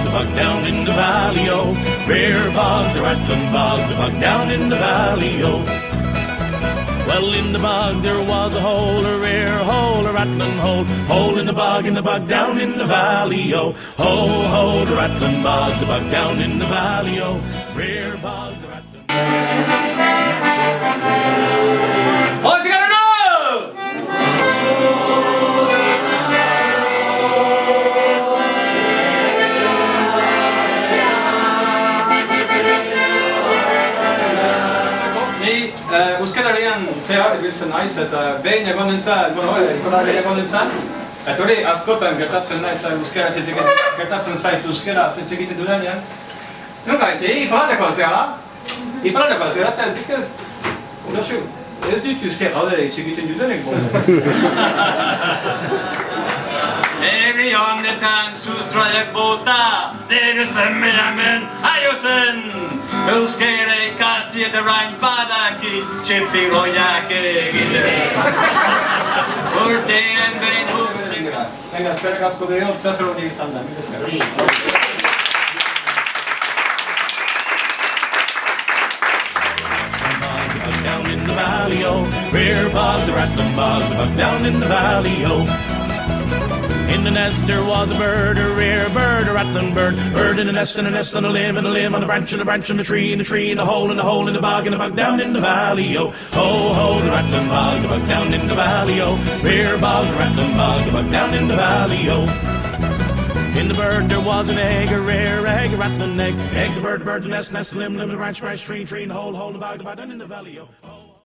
the bog down in the valley, oh. Rare bog, the rattling bog, the bog down in the valley, oh. Well, in the bog there was a hole, a rare hole, a rattling hole. Hole in the bog down in the valley, oh. Ho, ho, the rattling bog down in the valley, oh. Rare bog, the rattling. All together now! Uskadarian ser Wilson nice at Benya Gondensa, Gonoya Gondensa. Atore Ascotan, Gatatsan nice, Uskara, Gatatsan site, Uskara, Sensegit Duranian. No, guys, he parla cosera. He parla cosera because, no, sure. Let's do to say how they execute in Dudanik. Every on the tank, Sutra Bota, there is a million, Ayosen. Euskere kasi the rain badaki chipi royake gide urte and vein hook venga spera scoprire tasero di sanda mi down in the valley, oh. Rare bog, the rattling bog down in the valley, oh. In the nest there was a bird, a rare bird, a rattling bird. Bird in the nest, and a nest on a limb, and a limb on a branch, and a branch on a tree, and a tree, and a hole, and a hole in the bog down in the valley, oh. Ho, ho, the rattling bog down in the valley, oh. Rare bog, the rattling bog down in the valley, oh. In the bird there was an egg, a rare egg, a rattling egg. Egg, the bird, the nest, nest, limb, limb, the branch, tree, tree, and a hole, the bog down in the valley, oh.